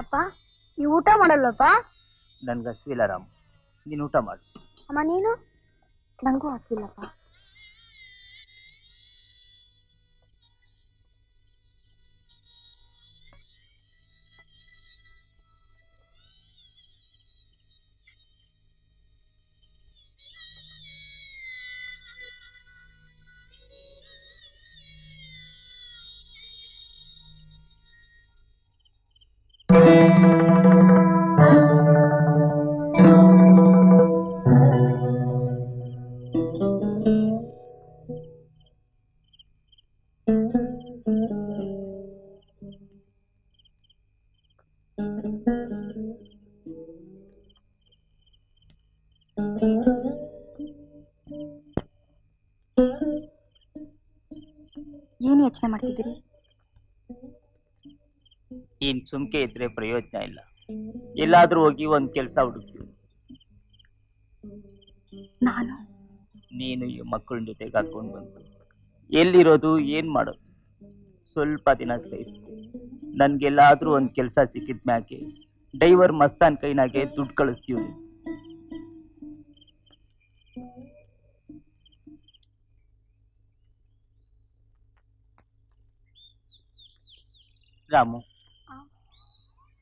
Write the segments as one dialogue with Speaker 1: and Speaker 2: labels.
Speaker 1: ಅಪ್ಪ ನೀವು ಊಟ ಮಾಡಲ್ಲಪ್ಪ?
Speaker 2: ನನ್ಗೆ ಹಸಿವಿಲ್ಲ ರಾಮ್, ನೀನು ಊಟ ಮಾಡು.
Speaker 1: ಅಮ್ಮ ನೀನು? ನನಗೂ ಹಸಿವಿಲ್ಲಪ್ಪ. ಏನು ಯೋಚನೆ ಮಾಡ್ತಿದ್ದೀರಿ?
Speaker 2: ಇನ್ ಸುಮ್ಕೆ ಇದ್ರೆ ಪ್ರಯೋಜನ ಇಲ್ಲ. ಎಲ್ಲಾದ್ರೂ ಹೋಗಿ ಒಂದ್ ಕೆಲಸ ಹುಡುಕ್ತೀವಿ.
Speaker 1: ನಾನು?
Speaker 2: ನೀನು ಈ ಮಕ್ಕಳ ಜೊತೆಗೆ ಹಾಕೊಂಡು ಬಂದು ಎಲ್ಲಿರೋದು, ಏನ್ ಮಾಡೋದು? ಸ್ವಲ್ಪ ದಿನ ಸಹಿಸ್ಕೊ. ನನ್ಗೆಲ್ಲಾದ್ರೂ ಒಂದ್ ಕೆಲಸ ಸಿಕ್ಕಿದ ಮ್ಯಾಗೆ ಡೈವರ್ ಮಸ್ತಾನ್ ಕೈನಾಗೆ ದುಡ್ಡು ಕಳಿಸ್ತೀವಿ. ರಾಮು,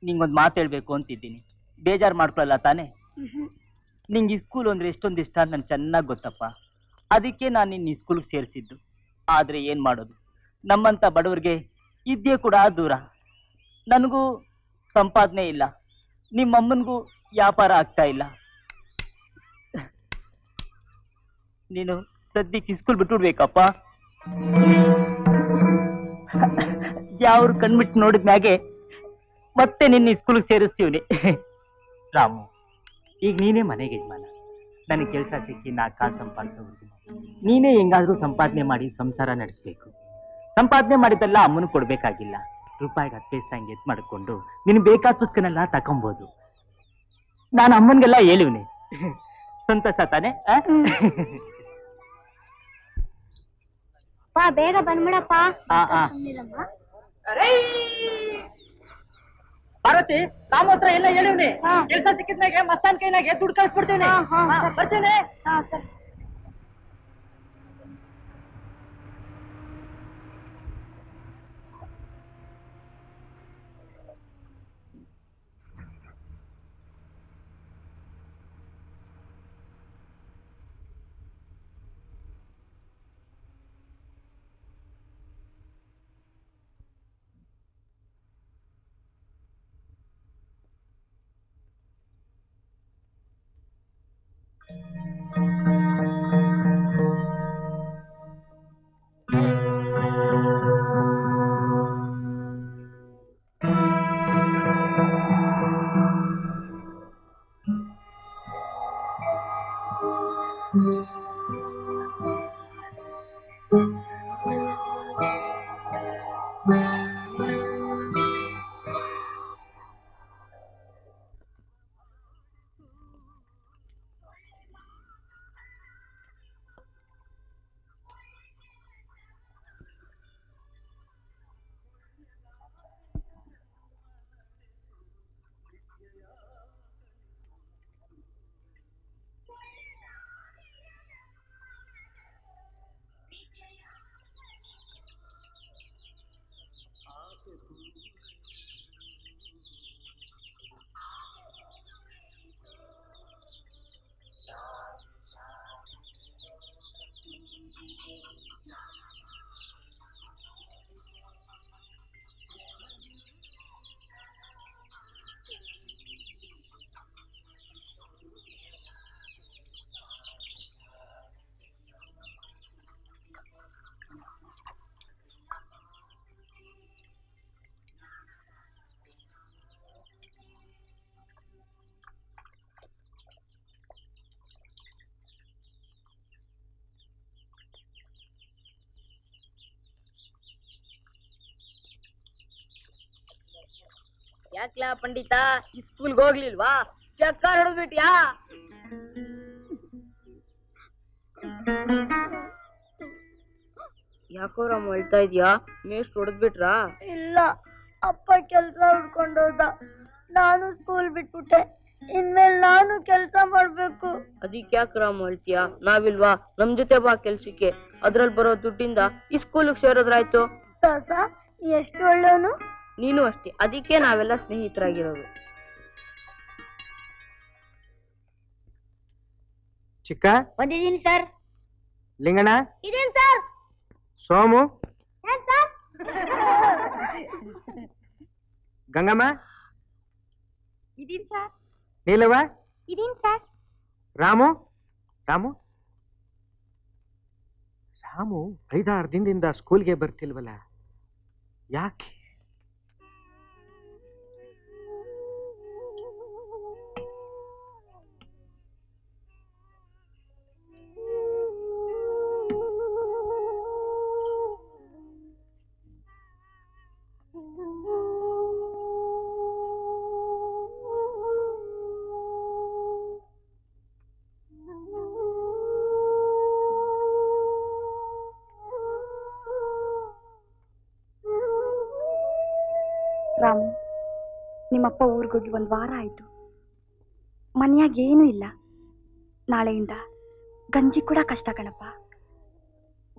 Speaker 2: ನಿಂಗೊಂದು ಮಾತು ಹೇಳ್ಬೇಕು ಅಂತಿದ್ದೀನಿ. ಬೇಜಾರು ಮಾಡ್ಕೊಳ್ಳಲ್ಲ ತಾನೆ? ನಿಂಗೆ ಈ ಸ್ಕೂಲ್ ಅಂದ್ರೆ ಎಷ್ಟೊಂದು ಇಷ್ಟ ಅಂತ ನನ್ಗೆ ಚೆನ್ನಾಗಿ ಗೊತ್ತಪ್ಪ. ಅದಕ್ಕೆ ನಾನು ನಿನ್ನ ಈ ಸ್ಕೂಲ್ಗೆ ಸೇರಿಸಿದ್ದು. ಆದ್ರೆ ಏನ್ ಮಾಡೋದು, ನಮ್ಮಂತ ಬಡವರಿಗೆ ಇದ್ದೇ ಕೂಡ ದೂರ. ನನಗೂ ಸಂಪಾದನೆ ಇಲ್ಲ, ನಿಮ್ಮಮ್ಮನಿಗೂ ವ್ಯಾಪಾರ ಆಗ್ತಾ ಇಲ್ಲ. ನೀನು ಸದ್ಯಕ್ಕೆ ಸ್ಕೂಲ್ ಬಿಟ್ಬಿಡ್ಬೇಕಪ್ಪ. ಯಾವ್ರು ಕಣ್ಬಿಟ್ಟು ನೋಡಿದ್ಮ್ಯಾಗೆ ಮತ್ತೆ ನಿನ್ನ ಸ್ಕೂಲ್ಗೆ ಸೇರಿಸ್ತೀವಿ. ರಾಮು, ಈಗ ನೀನೇ ಮನೆಗೆ ಯಜಮಾನ. ನನಗೆ ಕೆಲಸ ಸಿಕ್ಕಿ ನಾ ಕಾಸು ಸಂಪಾದಿಸೋದು. ನೀನೇ ಹೆಂಗಾದ್ರೂ ಸಂಪಾದನೆ ಮಾಡಿ ಸಂಸಾರ ನಡೆಸಬೇಕು. ಸಂಪಾದನೆ ಮಾಡಿದ್ದೆಲ್ಲ ಅಮ್ಮನ ಕೊಡ್ಬೇಕಾಗಿಲ್ಲ. ರೂಪಾಯಿಗೆ 10 ಪೈಸೆ ಹಂಗೆ ಎತ್ ಮಾಡಿಕೊಂಡು ನಿನ್ ಬೇಕಾದ ಪುಸ್ತಕನೆಲ್ಲ ತಕೊಂಬೋದು. ನಾನು ಅಮ್ಮನ್ಗೆಲ್ಲ ಹೇಳಿವ್ನಿ. ಸಂತೋಷ ತಾನೆ?
Speaker 1: ಬೇಗ ಬಂದ್ಬಿಡಪ್ಪ.
Speaker 2: ಪಾರ್ವತಿ, ರಾಮ ಹತ್ರ ಎಲ್ಲ ಹೇಳಿವ್ನಿ. ಕೆಲಸ ಸಿಕ್ಕಿದ್ಮೇಲೆ ಮಸ್ತಾನ್ ಕೈನಾಗೆ ದುಡ್ಡು ಕಳ್ಸ್ಬಿಡ್ತೀನಿ. ಬರ್ತೀನಿ.
Speaker 3: ಯಾಕ್ಲಾ ಪಂಡಿತ, ಈ ಸ್ಕೂಲ್ಗೆ ಹೋಗ್ಲಿಲ್ವಾ? ಚಕ್ಕರ್ ಹೊಡೆದ್ಬಿಟ್ಯಾ? ಯಾಕೋ ರಾಮ್ ಹೇಳ್ತಾ ಇದ್ಯಾ? ಮೇಷ್ಟ್ರು ಹೊಡೆದ್ಬಿಟ್ರಾ?
Speaker 1: ಇಲ್ಲ, ಅಪ್ಪ ಕೆಲ್ಸ ಹುಡ್ಕೊಂಡೋದ. ನಾನು ಸ್ಕೂಲ್ ಬಿಟ್ಬಿಟ್ಟೆ. ಇನ್ಮೇಲೆ ನಾನು ಕೆಲಸ ಮಾಡ್ಬೇಕು.
Speaker 3: ಅದಕ್ಕೆ ಯಾಕೆ ರಾಮು ಹೇಳ್ತೀಯ? ನಾವಿಲ್ವಾ? ನಮ್ ಜೊತೆ ಬಾ ಕೆಲ್ಸಕ್ಕೆ. ಅದ್ರಲ್ಲಿ ಬರೋ ದುಡ್ಡಿಂದ ಈ ಸ್ಕೂಲಿಗೆ ಸೇರೋದ್ರಾಯ್ತು.
Speaker 1: ದಾಸ ಎಷ್ಟು ಒಳ್ಳೆಯವನು.
Speaker 3: ನೀನು ಅಷ್ಟೇ, ಅದಕ್ಕೆ ನಾವೆಲ್ಲ ಸ್ನೇಹಿತರಾಗಿರೋದು.
Speaker 4: ಚಿಕ್ಕ
Speaker 1: ಬಂದಿದ್ದೀನಿ ಸರ್.
Speaker 4: ಲಿಂಗಣ್ಣ,
Speaker 1: ಇದೇನ್ ಸರ್?
Speaker 4: ಸೋಮು,
Speaker 1: ಏನ್ ಸರ್?
Speaker 4: ಗಂಗಮ್ಮ,
Speaker 1: ಇದೀನ್ ಸರ್.
Speaker 4: ನೀಲವ,
Speaker 1: ಇದೀನ್ ಸರ್.
Speaker 4: ರಾಮು. ರಾಮು ರಾಮು 5-6 ದಿನದಿಂದ ಸ್ಕೂಲ್ಗೆ ಬರ್ತಿಲ್ವಲ್ಲ, ಯಾಕೆ?
Speaker 1: ರಾಮು, ನಿಮ್ಮಪ್ಪ ಊರಿಗೋಗಿ 1 ವಾರ ಆಯ್ತು. ಮನೆಯಾಗ ಏನೂ ಇಲ್ಲ. ನಾಳೆಯಿಂದ ಗಂಜಿ ಕೂಡ ಕಷ್ಟ ಕಣಪ್ಪ.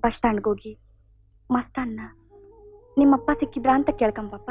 Speaker 1: ಬಸ್ ಸ್ಟ್ಯಾಂಡ್ಗೋಗಿ ಮಸ್ತಾನ್ನ ನಿಮ್ಮಪ್ಪ ಸಿಕ್ಕಿದ್ರಾ ಅಂತ ಕೇಳ್ಕೊಂಬಪ್ಪ.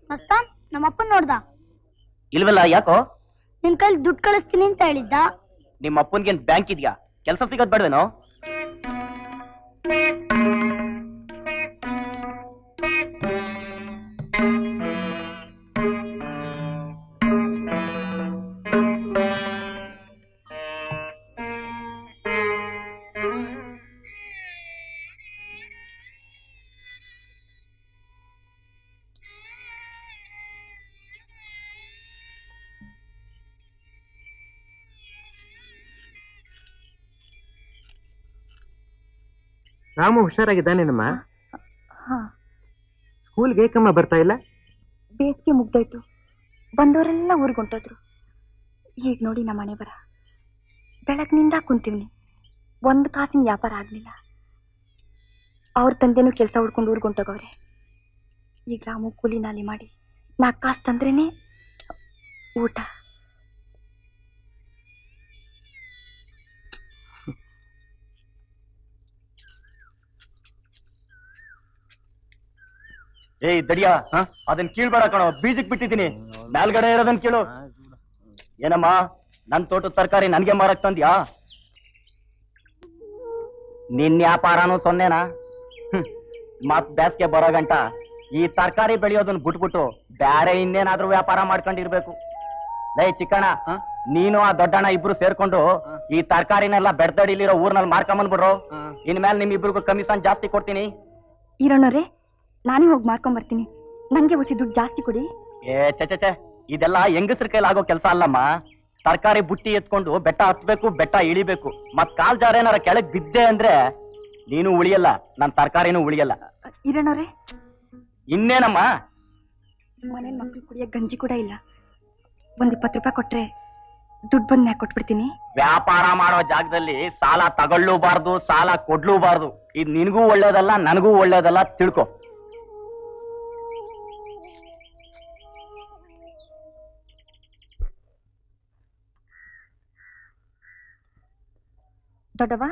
Speaker 1: ಮಸ್ತಾನ್ ನಮ್ಮಪ್ಪನ್ ನೋಡ್ದ?
Speaker 2: ಇಲ್ವಲ್ಲ, ಯಾಕೋ?
Speaker 1: ನಿನ್ ಕೈಲಿ ದುಡ್ಡು ಕಳಿಸ್ತೀನಿ ಅಂತ ಹೇಳಿದ್ದ.
Speaker 2: ನಿಮ್ಮ ಅಪ್ಪನ್ಗೇನ್ ಬ್ಯಾಂಕ್ ಇದ್ಯಾ? ಕೆಲಸ ಸಿಗೋದ್ ಬೇಡವೇನೋ?
Speaker 4: ರಾಮು ಹುಷಾರಾಗಿದ್ದಾನೇನಮ್ಮ?
Speaker 1: ಹಾ,
Speaker 4: ಸ್ಕೂಲ್ಗೆ ಏಕಮ್ಮ ಬರ್ತಾ ಇಲ್ಲ?
Speaker 1: ಬೇಸಿಗೆ ಮುಗ್ದೋಯ್ತು. ಬಂದವರೆಲ್ಲ ಊರ್ಗೊಂಟೋದ್ರು. ಈಗ ನೋಡಿ ನಮ್ಮ ಮನೆ ಬರ. ಬೆಳಗ್ನಿಂದ ಕುಂತೀವ್ನಿ, 1 ಕಾಸಿನ ವ್ಯಾಪಾರ ಆಗ್ಲಿಲ್ಲ. ಅವ್ರ ತಂದೆನೂ ಕೆಲಸ ಹುಡ್ಕೊಂಡು ಊರ್ಗೊಂಟೋಗವ್ರೆ. ಈಗ ರಾಮು ಕೂಲಿ ನಾಲಿ ಮಾಡಿ 4 ಕಾಸು ತಂದ್ರೇನೆ ಊಟ.
Speaker 2: ಏಯ್ ದಡಿಯಾ, ಅದನ್ ಕೀಳ್ಬೇಡ ಕಣೋ, ಬೀಜಕ್ ಬಿಟ್ಟಿದ್ದೀನಿ. ಮೇಲ್ಗಡೆ ಇರೋದನ್ ಕೀಳು. ಏನಮ್ಮ, ನನ್ ತೋಟದ ತರಕಾರಿ ನನ್ಗೆ ಮಾರಕ್ ತಂದ್ಯಾ? ನಿನ್ ವ್ಯಾಪಾರನೂ ಸೊನ್ನೆನಾ? ಮತ್ ಬೇಸ್ಗೆ ಬರೋ ಗಂಟ ಈ ತರಕಾರಿ ಬೆಳೆಯೋದನ್ನ ಬಿಟ್ಬಿಟ್ಟು ಬ್ಯಾರೆ ಇನ್ನೇನಾದ್ರೂ ವ್ಯಾಪಾರ ಮಾಡ್ಕೊಂಡಿರ್ಬೇಕು. ಲೈ ಚಿಕ್ಕಣ್ಣ, ನೀನು ಆ ದೊಡ್ಡಣ್ಣ ಇಬ್ರು ಸೇರ್ಕೊಂಡು ಈ ತರಕಾರಿನೆಲ್ಲ ಬೆಡ್ದಡಿಲಿರೋ ಊರ್ನಲ್ಲಿ ಮಾರ್ಕೊಂಬಂದ್ಬಿಡ್ರು. ಇನ್ಮೇಲೆ ನಿಮ್ಮಿಬ್ರಿಗೂ ಕಮಿಷನ್ ಜಾಸ್ತಿ ಕೊಡ್ತೀನಿ.
Speaker 1: ಇರೋಣವ್ರೆ, ನಾನೇ ಹೋಗಿ ಮಾರ್ಕೊಂಬರ್ತೀನಿ. ನಂಗೆ ಉಸಿ ದುಡ್ಡು ಜಾಸ್ತಿ ಕೊಡಿ.
Speaker 2: ಏ ಚೆ, ಇದೆಲ್ಲ ಹೆಂಗಸ್ರ ಕೈಲಾಗೋ ಕೆಲಸ ಅಲ್ಲಮ್ಮ. ತರಕಾರಿ ಬುಟ್ಟಿ ಎತ್ಕೊಂಡು ಬೆಟ್ಟ ಹತ್ಬೇಕು, ಬೆಟ್ಟ ಇಳಿಬೇಕು. ಮತ್ ಕಾಲ್ ಜಾರ ಏನಾರ ಕೆಳಗ್ ಬಿದ್ದೆ ಅಂದ್ರೆ ನೀನು ಉಳಿಯಲ್ಲ, ನನ್ ತರಕಾರಿನೂ ಉಳಿಯಲ್ಲ.
Speaker 1: ಇರೋಣವ್ರೆ,
Speaker 2: ಇನ್ನೇನಮ್ಮ?
Speaker 1: ಮನೇಲಿ ಮಕ್ಳು ಕುಡಿಯೋ ಗಂಜಿ ಕೂಡ ಇಲ್ಲ. 20 ರೂಪಾಯಿ ಕೊಟ್ರೆ ದುಡ್ಡು ಬಂದ್ ಮ್ಯಾಕ್ ಕೊಟ್ಬಿಡ್ತೀನಿ.
Speaker 2: ವ್ಯಾಪಾರ ಮಾಡೋ ಜಾಗದಲ್ಲಿ ಸಾಲ ತಗೊಳ್ಳೂಬಾರ್ದು, ಸಾಲ ಕೊಡ್ಲೂಬಾರ್ದು. ಇದು ನಿನಗೂ ಒಳ್ಳೇದಲ್ಲ, ನನಗೂ ಒಳ್ಳೇದಲ್ಲ, ತಿಳ್ಕೊ.
Speaker 1: ದೊಡ್ಡವ,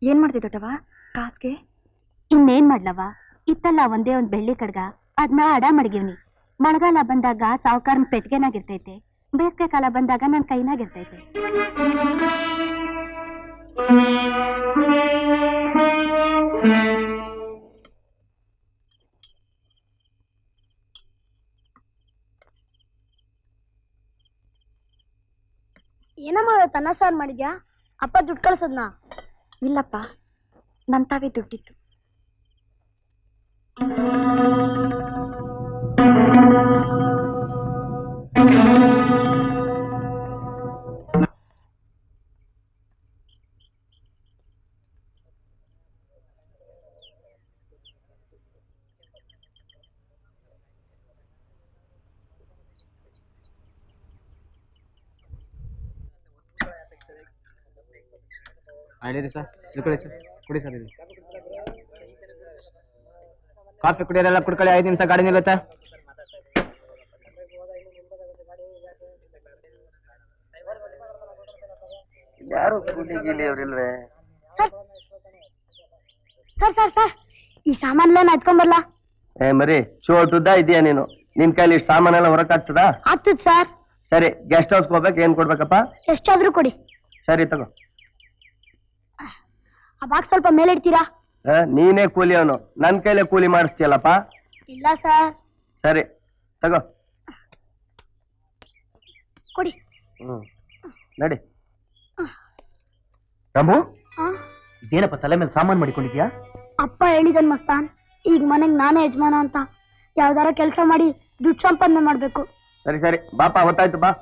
Speaker 1: ಏನ್ ಮಾಡ್ದೆ ದೊಡ್ಡವ ಕಾಸ್ಗೆ?
Speaker 5: ಇನ್ನೇನ್ ಮಾಡ್ಲವ, ಇತ್ತಲ್ಲ ಒಂದೇ ಒಂದ್ ಬೆಳ್ಳಿ ಕಡ್ಗ, ಅದ್ನ ಅಡ ಮಡಗಿವ್ನಿ. ಮಳೆಗಾಲ ಬಂದಾಗ ಸಾವುಕಾರನ್ ಪೆಟ್ಗೆನಾಗಿರ್ತೈತೆ, ಬೇಸಿಗೆ ಕಾಲ ಬಂದಾಗ ನನ್ ಕೈನಾಗಿರ್ತೈತೆ.
Speaker 1: ಏನಮ್ಮ ತನ್ನ ಸಾರ್ ಮಾಡಿದ್ಯಾ? ಅಪ್ಪ ದುಡ್ಡು ಕಳ್ಸದ್ನ? ಇಲ್ಲಪ್ಪ, ನನ್ ತಾವೇ ದುಡ್ಡಿತ್ತು.
Speaker 6: ಹೇಳಿರಿ ಸರ್, ಇಳ್ಕೊಳ್ಳಿ ಸರ್, ಕುಡಿ ಸರ್. ಇದು ಕಾಫಿ ಕುಡಿಯೋರೆಲ್ಲ ಕುಡ್ಕೊಳ್ಳಿ, 5 ನಿಮಿಷ ಗಾಡಿ ನಿಲ್ಲುತ್ತೆ.
Speaker 7: ಯಾರು ಕುಡಿಗಿಲಿ ಅವ್ರಿಲ್ವೇ?
Speaker 5: ಸರ್ ಸರ್ ಸರ್ ಈ ಸಾಮಾನೆಲ್ಲ ಎತ್ಕೊಂಬರ್ಲ?
Speaker 7: ಏ ಮರಿ, ಚೋಟುದ್ದ ಇದೆಯಾ ನೀನು? ನಿನ್ ಕೈಲಿ ಇಷ್ಟು ಸಾಮಾನೆಲ್ಲ ಹೊರಕಾಗ್ತದ?
Speaker 5: ಆಗ್ತದ ಸರ್.
Speaker 7: ಸರಿ, ಗೆಸ್ಟ್ ಹೌಸ್ ಹೋಗ್ಬೇಕು. ಏನ್ ಕೊಡ್ಬೇಕಪ್ಪ?
Speaker 5: ಎಷ್ಟಾದ್ರೂ ಕೊಡಿ.
Speaker 7: ಸರಿ ತಗೋ.
Speaker 5: ಆ ಬಾಕ್ಸ್ ಸ್ವಲ್ಪ ಮೇಲೆ ಇಡ್ತೀರಾ?
Speaker 7: ನೀನೇ ಕೂಲಿ ಅವನು, ನನ್ ಕೈಲೇ ಕೂಲಿ ಮಾಡಿಸ್ತೀಯಲ್ಲಪ್ಪ.
Speaker 5: ಇಲ್ಲ ಸರ್.
Speaker 7: ಸರಿ ತಗೋ,
Speaker 5: ಕೊಡಿ.
Speaker 7: ನಡಿ.
Speaker 2: ರಾಮು,
Speaker 5: ಆ?
Speaker 2: ಇದೇನಪ್ಪ ತಲೆ ಮೇಲೆ ಸಾಮಾನು ಮಾಡಿಕೊಂಡಿದ್ಯಾ?
Speaker 5: ಅಪ್ಪ ಹೇಳಿದನ್ ಮಸ್ತಾನ್, ಈಗ ಮನೆಗ್ ನಾನೇ ಯಜಮಾನ ಅಂತ. ಯಾವ್ದಾರ ಕೆಲಸ ಮಾಡಿ ದುಡ್ಡು ಸಂಪಾದನೆ ಮಾಡ್ಬೇಕು.
Speaker 7: ಸರಿ ಸರಿ ಬಾಪ, ಗೊತ್ತಾಯ್ತು ಬಾ.